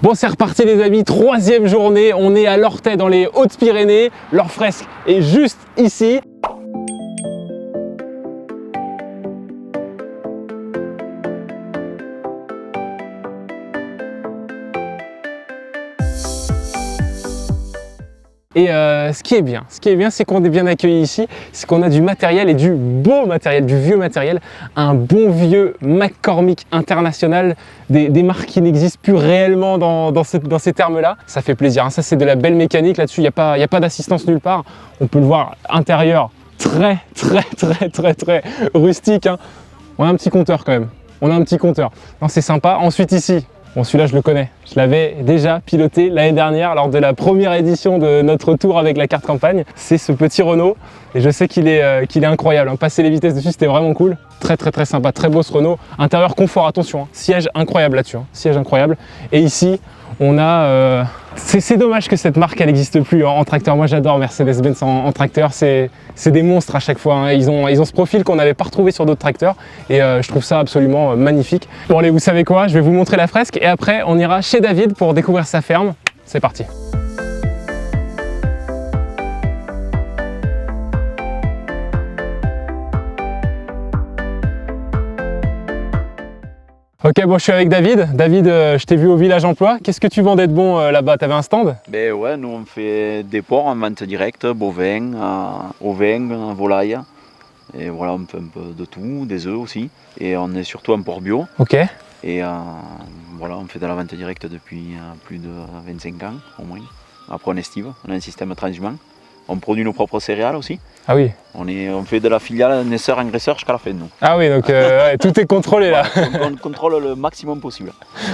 Bon, c'est reparti les amis, troisième journée, on est à Lortais dans les Hautes-Pyrénées, leur fresque est juste ici. Et ce qui est bien, c'est qu'on est bien accueilli ici, c'est qu'on a du matériel et du beau matériel, du vieux matériel, un bon vieux McCormick International, des marques qui n'existent plus réellement dans ces termes-là. Ça fait plaisir, hein. Ça c'est de la belle mécanique, là-dessus il n'y a pas d'assistance nulle part. On peut le voir, intérieur très rustique, hein. On a un petit compteur quand même, Non, c'est sympa. Ensuite ici, bon, celui-là, je le connais. Je l'avais déjà piloté l'année dernière lors de la première édition de notre tour avec la carte campagne. C'est ce petit Renault et je sais qu'il est incroyable. Passer les vitesses dessus, c'était vraiment cool. Très sympa, très beau ce Renault. Intérieur confort, attention, hein. Siège incroyable là-dessus, hein. Siège incroyable. Et ici, on a... C'est dommage que cette marque, elle n'existe plus en tracteur. Moi, j'adore Mercedes-Benz en tracteur. C'est des monstres à chaque fois, hein. Ils ont ce profil qu'on n'avait pas retrouvé sur d'autres tracteurs. Et je trouve ça absolument magnifique. Bon, allez, vous savez quoi? Je vais vous montrer la fresque. Et après, on ira chez David pour découvrir sa ferme. C'est parti. Ok, bon, je suis avec David. David, je t'ai vu au Village Emploi. Qu'est-ce que tu vendais de bon là-bas? T'avais un stand? Ben ouais, nous on fait des porcs en vente directe, bovins, ovins, volailles. Et voilà, on fait un peu de tout, des œufs aussi. Et on est surtout un porc bio. Ok. Et voilà, on fait de la vente directe depuis plus de 25 ans au moins. Après on estive, on a un système transhumant. On produit nos propres céréales aussi. Ah oui. On fait de la filiale naisseur-engraisseur jusqu'à la fin de nous. Ah oui, donc ouais, tout est contrôlé là. On contrôle le maximum possible.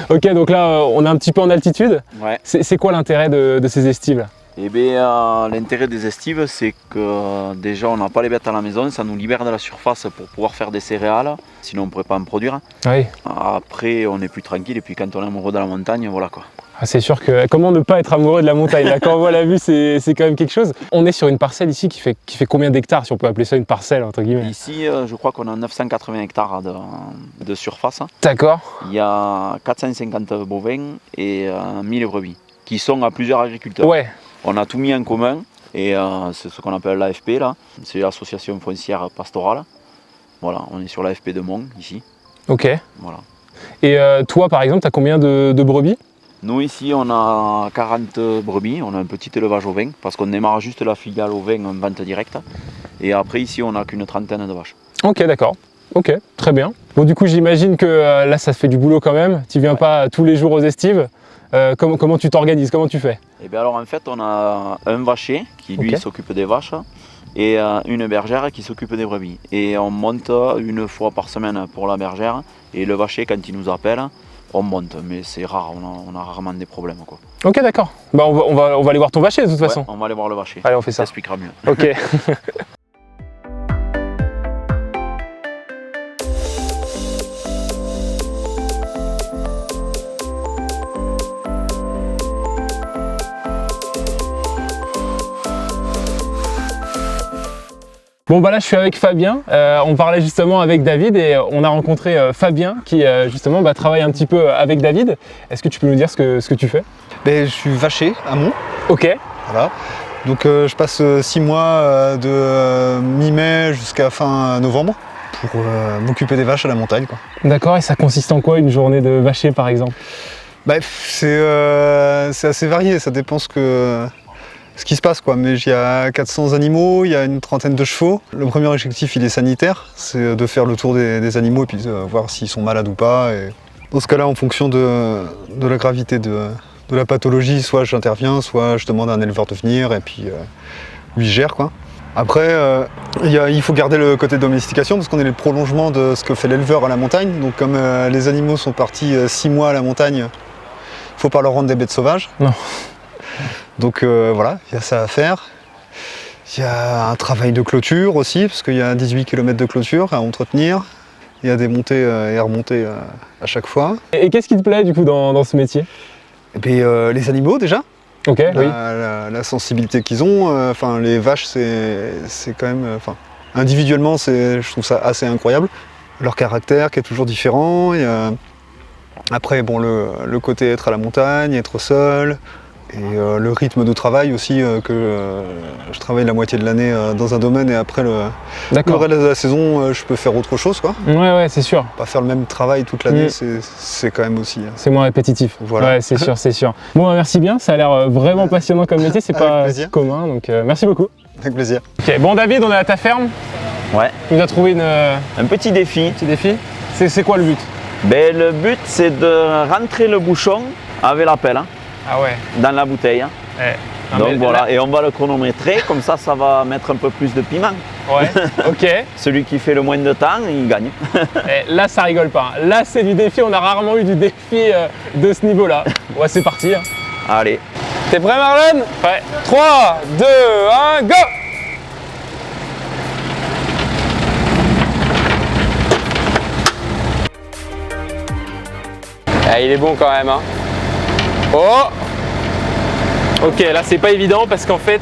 Ok, donc là on est un petit peu en altitude. Ouais. C'est quoi l'intérêt de ces estives là? Eh bien, l'intérêt des estives, c'est que déjà on n'a pas les bêtes à la maison, ça nous libère de la surface pour pouvoir faire des céréales, sinon on ne pourrait pas en produire. Oui. Après, on est plus tranquille et puis quand on est amoureux de la montagne, voilà quoi. Ah, c'est sûr que comment ne pas être amoureux de la montagne là, quand on voit la vue, c'est quand même quelque chose. On est sur une parcelle ici qui fait combien d'hectares, si on peut appeler ça une parcelle entre guillemets? Ici, je crois qu'on a 980 hectares de surface. D'accord. Il y a 450 bovins et 1000 brebis qui sont à plusieurs agriculteurs. Ouais. On a tout mis en commun et c'est ce qu'on appelle l'AFP là, c'est l'association foncière pastorale. Voilà, on est sur l'AFP de Mont ici. Ok. Voilà. Et toi par exemple, tu as combien de brebis? Nous ici on a 40 brebis, on a un petit élevage ovin parce qu'on démarre juste la filiale ovin en vente directe. Et après ici on n'a qu'une trentaine de vaches. Ok, d'accord. Ok, très bien. Bon du coup j'imagine que là ça fait du boulot quand même. Tu viens pas tous les jours aux estives. Comment tu t'organises? Comment tu fais? Et bien alors en fait on a un vacher qui lui s'occupe des vaches et une bergère qui s'occupe des brebis. Et on monte une fois par semaine pour la bergère et le vacher quand il nous appelle, on monte. Mais c'est rare, on a rarement des problèmes quoi. Ok, d'accord. Bah on va aller voir ton vacher de toute façon. On va aller voir le vacher. Allez, on fait ça. Ça expliquera mieux. Ok. Bon bah là je suis avec Fabien, on parlait justement avec David et on a rencontré Fabien qui justement travaille un petit peu avec David. Est-ce que tu peux nous dire ce que tu fais? Je suis vacher à Mont. Ok. Voilà. Donc je passe 6 mois de mi-mai jusqu'à fin novembre pour m'occuper des vaches à la montagne, quoi. D'accord, et ça consiste en quoi une journée de vacher par exemple? C'est assez varié, ça dépend ce qui se passe quoi, mais il y a 400 animaux, il y a une trentaine de chevaux. Le premier objectif il est sanitaire, c'est de faire le tour des animaux et puis de voir s'ils sont malades ou pas. Et dans ce cas-là, en fonction de la gravité de la pathologie, soit j'interviens, soit je demande à un éleveur de venir et puis lui gère quoi. Après, il faut garder le côté domestication parce qu'on est le prolongement de ce que fait l'éleveur à la montagne. Donc comme les animaux sont partis 6 mois à la montagne, il ne faut pas leur rendre des bêtes sauvages. Non. Donc voilà, il y a ça à faire. Il y a un travail de clôture aussi, parce qu'il y a 18 km de clôture à entretenir. Il y a des montées et remontées à chaque fois. Et qu'est-ce qui te plaît du coup dans ce métier? Les animaux déjà. Ok, oui. La sensibilité qu'ils ont. Les vaches, c'est quand même... individuellement, je trouve ça assez incroyable. Leur caractère qui est toujours différent. Après, bon, le côté être à la montagne, être au sol, et le rythme de travail aussi, je travaille la moitié de l'année dans un domaine et après le reste de la saison, je peux faire autre chose, quoi. Ouais, c'est sûr. Pas faire le même travail toute l'année, c'est quand même aussi. C'est moins répétitif. Voilà. Ouais, c'est sûr, c'est sûr. Bon, bah, merci bien, ça a l'air vraiment passionnant comme métier, c'est pas si commun, donc merci beaucoup. Avec plaisir. Ok, bon David, on est à ta ferme. Ouais. Tu nous as trouvé Un petit défi. petit défi. C'est quoi le but? Ben, le but, c'est de rentrer le bouchon avec la pelle Ah ouais. dans la bouteille. Donc voilà, et on va le chronométrer, comme ça, ça va mettre un peu plus de piment. Ouais, ok. Celui qui fait le moins de temps, il gagne. Et là, ça rigole pas. Là, c'est du défi. On a rarement eu du défi de ce niveau-là. Ouais, c'est parti. Allez. T'es prêt, Marlon? Ouais. 3, 2, 1, go! Ah, il est bon quand même. Hein. Oh! Ok, là, c'est pas évident parce qu'en fait,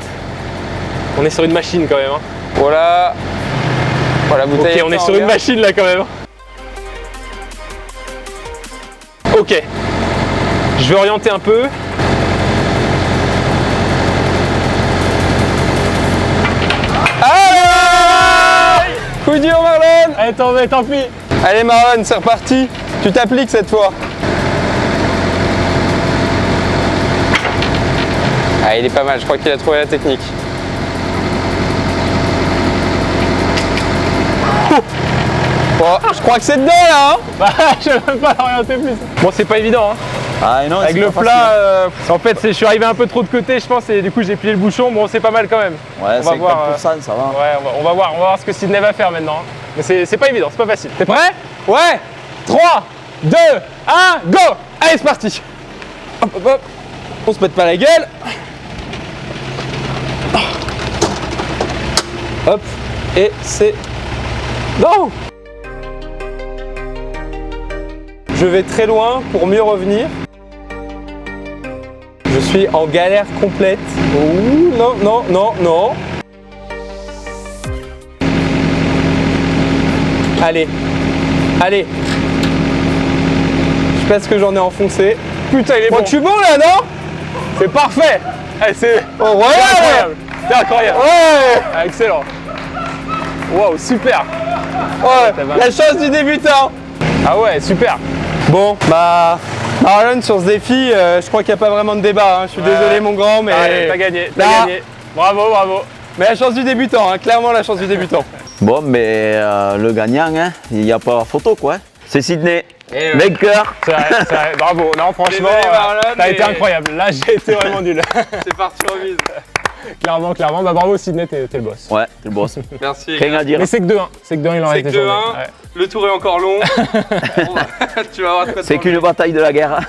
on est sur une machine quand même. Hein. Voilà. Voilà, bouteille. Ok, on est sur une machine là quand même. Ok. Je vais orienter un peu. Ah! Coup dur, Marlon! Allez, tant pis. Allez, Marlon, c'est reparti. Tu t'appliques cette fois. Ah, il est pas mal, je crois qu'il a trouvé la technique. Bon, je crois que c'est dedans là, hein. Bah, je vais même pas l'orienter plus. Bon, c'est pas évident, hein. Ah, non, avec le plat, en fait, je suis arrivé un peu trop de côté, je pense, et du coup, j'ai plié le bouchon. Bon, c'est pas mal quand même. Ouais, c'est 4%, ça va. Ouais, on va voir ce que Sydney va faire maintenant. Mais c'est pas évident, c'est pas facile. T'es prêt? Ouais. 3, 2, 1, go! Allez, c'est parti. Hop, hop, hop. On se pète pas la gueule. Hop, et c'est... Non! Je vais très loin pour mieux revenir. Je suis en galère complète. Ouh, non, non, non, non. Allez, allez. Je pense que j'en ai enfoncé. Putain, il est bon. Je suis bon là, non? C'est parfait. C'est incroyable. C'est incroyable. Ouais. Excellent. Wow, super. Ouais, la chance du débutant. Ah ouais, super. Bon, bah, Marlon, sur ce défi, je crois qu'il n'y a pas vraiment de débat. Hein. Je suis désolé, mon grand, mais. Allez, t'as gagné, t'as gagné. Bravo, bravo. Mais la chance du débutant, hein, clairement la chance du débutant. Bon, mais le gagnant, hein, il n'y a pas photo, quoi. C'est Sydney. Vainqueur. C'est vrai, bravo. Non, franchement, t'as été incroyable. Là, j'ai été vraiment nul. C'est parti en mise. Clairement. Bah, bravo, Sydney, t'es le boss. Ouais, t'es le boss. Merci. Rien à dire. Mais c'est que 2-1. C'est que 2-1, il en reste des journées. Ouais. Le tour est encore long. Bon, tu vas voir. C'est qu'une bataille de la guerre.